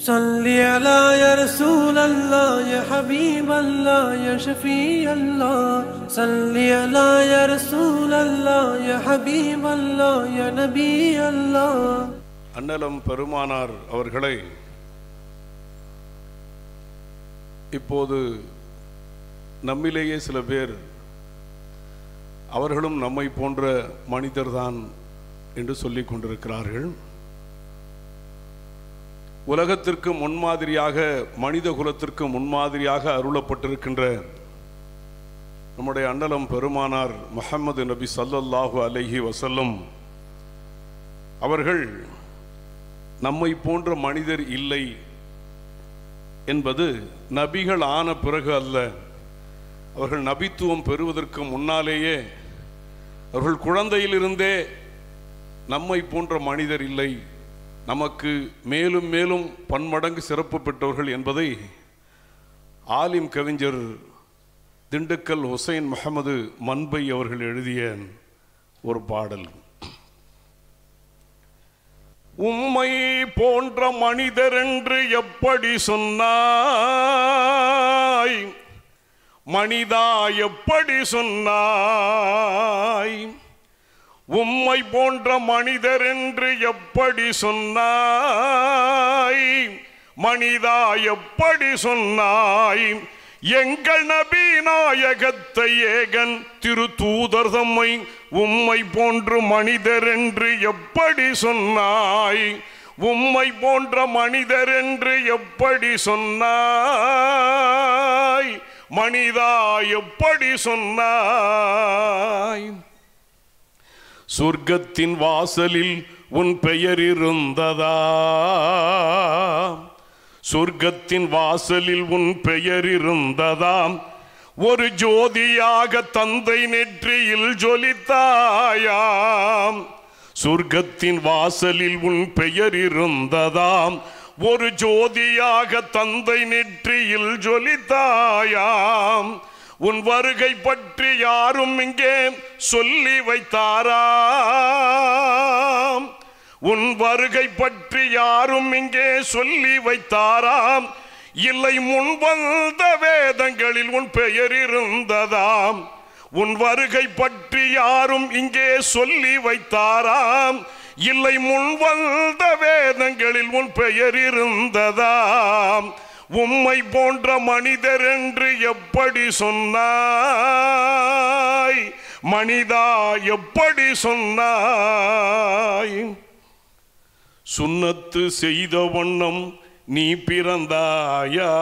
صلي على يا رسول الله يا حبيب الله يا شفيع الله صلي على يا رسول الله يا حبيب الله يا نبي الله. அன்னலம் பெருமானார் அவர்களை இப்போது நம்மிலேயே சில பேர் அவர்களும் நம்மை போன்ற மனிதர்தான் என்று சொல்லிக் கொண்டிருக்கிறார்கள். உலகத்திற்கு முன்மாதிரியாக, மனித குலத்திற்கு முன்மாதிரியாக அருளப்பட்டிருக்கின்ற நம்முடைய அன்னலம் பெருமானார் முஹம்மது நபி ஸல்லல்லாஹு அலைஹி வஸல்லம் அவர்கள் நம்மை போன்ற மனிதர் இல்லை என்பது நபிகள் ஆன பிறகு அல்ல, அவர்கள் நபித்துவம் பெறுவதற்கு முன்னாலேயே அவர்கள் குழந்தையிலிருந்தே நம்மை போன்ற மனிதர் இல்லை, நமக்கு மேலும் மேலும் பன்மடங்கு சிறப்பு பெற்றவர்கள் என்பதை ஆலிம் கவிஞர் திண்டுக்கல் ஹுசைன் முஹம்மது மன்பை அவர்கள் எழுதிய ஒரு பாடல். உம்மை போன்ற மனிதர் என்று எப்படி சொன்னாய், மனிதா எப்படி சொன்னாய், உம்மை போன்ற மனிதர் என்று எப்படி சொன்னாய், மனிதா எப்படி சொன்னாய், எங்கள் நபி நாயகத்தை ஏகன் திரு தூதர் தம்மை உம்மை போன்று மனிதர் என்று எப்படி சொன்னாய், உம்மை போன்ற மனிதர் என்று எப்படி சொன்னாய், மனிதா எப்படி சொன்னாய். சொர்க்கத்தின் வாசலில் உன் பெயர் இருந்ததா, சொர்க்கத்தின் வாசலில் உன் பெயர் இருந்ததாம், ஒரு ஜோதியாக தந்தை நெற்றியில் ஜொலித்தாயாம். சொர்க்கத்தின் வாசலில் உன் பெயர் இருந்ததாம், ஒரு ஜோதியாக தந்தை நெற்றியில் ஜொலித்தாயாம். உன் வருகை பற்றி யாரும் இங்கே சொல்லி வைத்தாராம், உன் வருகை பற்றி யாரும் இங்கே சொல்லி வைத்தாராம், இல்லை முன் வந்த வேதங்களில் உன் பெயர் இருந்ததாம். உன் வருகை பற்றி யாரும் இங்கே சொல்லி வைத்தாராம், இல்லை முன் வந்த வேதங்களில் உன் பெயர் இருந்ததாம். உம்மை போன்ற மனிதர் என்று எப்படி சொன்னாய், மனிதா எப்படி சொன்னாய். சுன்னத்து செய்த வண்ணம் நீ பிறந்தாயா,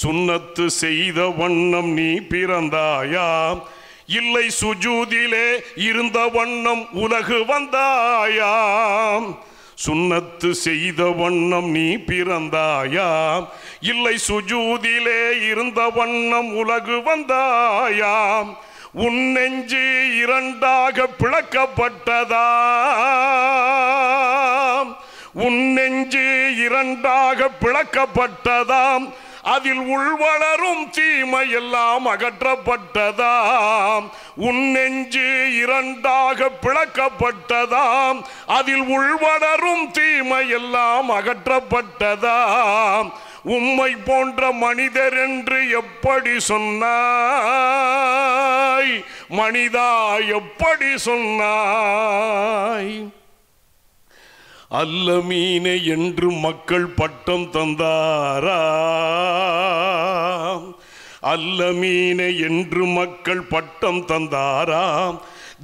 சுன்னத்து செய்த வண்ணம் நீ பிறந்தாயா, இல்லை சுஜூதிலே இருந்த வண்ணம் உலகு வந்தாயா. சுன்னத்து செய்த வண்ணம் நீ பிறந்தாயா, இல்லை சுஜூதிலே இருந்த வண்ணம் உலகு வந்தாயா. உன் நெஞ்சு இரண்டாக பிளக்கப்பட்டதா, உன் நெஞ்சு இரண்டாக பிளக்கப்பட்டதாம், அதில் உள்வளரும் தீமை எல்லாம் அகற்றப்பட்டதாம். உன் நெஞ்சு இரண்டாக பிளக்கப்பட்டதாம், அதில் உள்வளரும் தீமை எல்லாம் அகற்றப்பட்டதாம். உம்மை போன்ற மனிதர் என்று எப்படி சொன்னாய், மனிதா எப்படி சொன்னாய். அல்ல மீனே என்று மக்கள் பட்டம் தந்தாரா, அல்ல மீனே என்று மக்கள் பட்டம் தந்தாரா,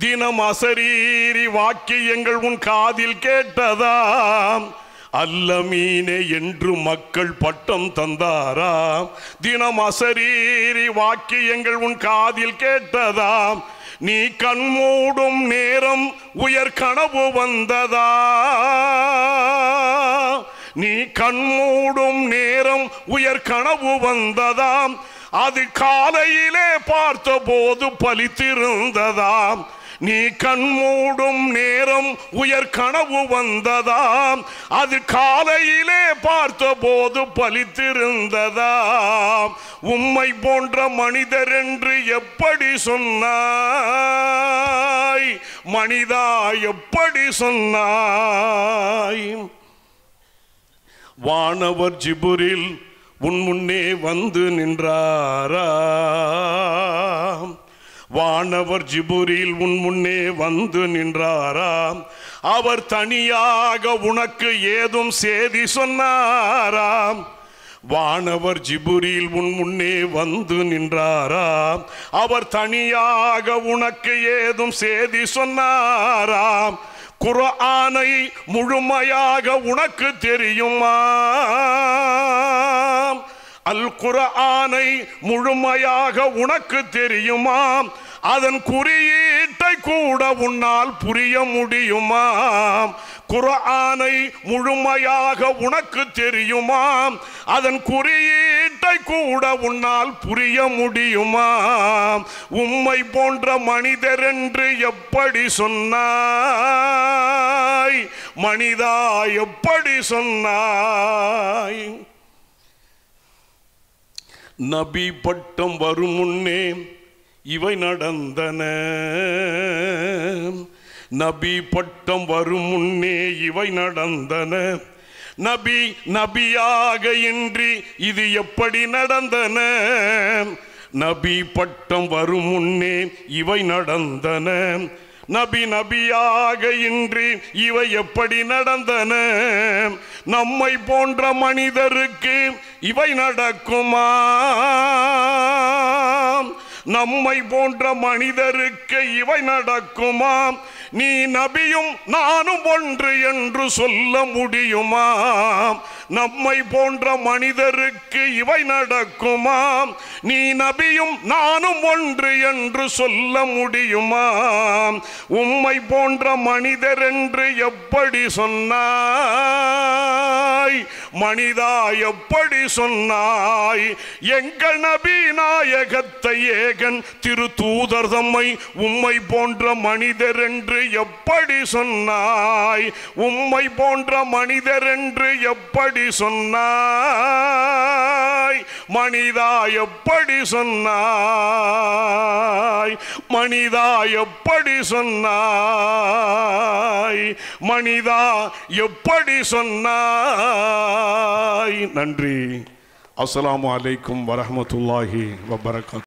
தினம் அசரீரி வாக்கியங்கள் உன் காதில் கேட்டதாம். அல்ல மீனே என்று மக்கள் பட்டம் தந்தாராம், தினம் அசரீரி வாக்கியங்கள் உன் காதில் கேட்டதாம். நீ கண்மூடும் நேரம் உயர் கனவு வந்ததா, நீ கண்மூடும் நேரம் உயர் கனவு வந்ததாம், அது காலையிலே பார்த்த போது பலித்திருந்ததாம். நீ கண்மூடும் நேரம் உயர் கனவு வந்ததாம், அது காலையிலே பார்த்த போது பலித்திருந்ததாம். உம்மை போன்ற மனிதர் என்று எப்படி சொன்னாய், மனிதா எப்படி சொன்னாய். வானவர் ஜிபுரில் உன் முன்னே வந்து நின்றாராம். வானவர் ஜிபுரில் உன் முன்னே வந்து நின்றாராம். அவர் தனியாக உனக்கு ஏதும் செய்தி சொன்னாராம். வானவர் ஜிபுரில் உன் முன்னே வந்து நின்றாராம். அவர் தனியாக உனக்கு ஏதும் செய்தி சொன்னாராம். குர்ஆனை முழுமையாக உனக்கு தெரியுமா? அல் குர்ஆனை முழுமையாக உனக்கு தெரியுமா? அதன் குறியீட்டை கூட உன்னால் புரிய முடியுமா? குர்ஆனை முழுமையாக உனக்கு தெரியுமா? அதன் குறியீட்டை கூட உன்னால் புரிய முடியுமா? உம்மை போன்ற மனிதர் என்று எப்படி சொன்னாய்? மனிதா எப்படி சொன்னாய்? நபி பட்டம் வரும் முன்னே இவை நடந்தன. நபி பட்டம் வரும் முன்னே இவை நடந்தன. நபி நபியாக இன்றி இது எப்படி நடந்தன? நபி பட்டம் வரும் முன்னே இவை நடந்தன. நபி நபியாக இன்றி இவை எப்படி நடந்தன? நம்மை போன்ற மனிதருக்கு இவை நடக்குமா? நம்மை போன்ற மனிதருக்கு இவை நடக்குமா? நீ நபியும் நானும் ஒன்று என்று சொல்ல முடியுமா? நம்மை போன்ற மனிதருக்கு இவை நடக்குமா? நீ நபியும் நானும் ஒன்று என்று சொல்ல முடியுமா? உம்மை போன்ற மனிதர் என்று எப்படி சொன்னாய்? மனிதா எப்படி சொன்னாய்? எங்கள் நபி நாயகத்தை ஏகன் திரு தூதர் தம்மை உம்மை போன்ற மனிதர் என்று எப்படி சொன்னாய்? உம்மை போன்ற மனிதர் என்று எப்படி சொன்னாய்? மனிதா எப்படி சொன்னாய்? மனிதா எப்படி சொன்னாய்? மனிதா எப்படி சொன்னாய்? நன்றி. அஸ்ஸலாமு அலைக்கும் வரஹ்மத்துல்லாஹி வபரகாத்துஹு.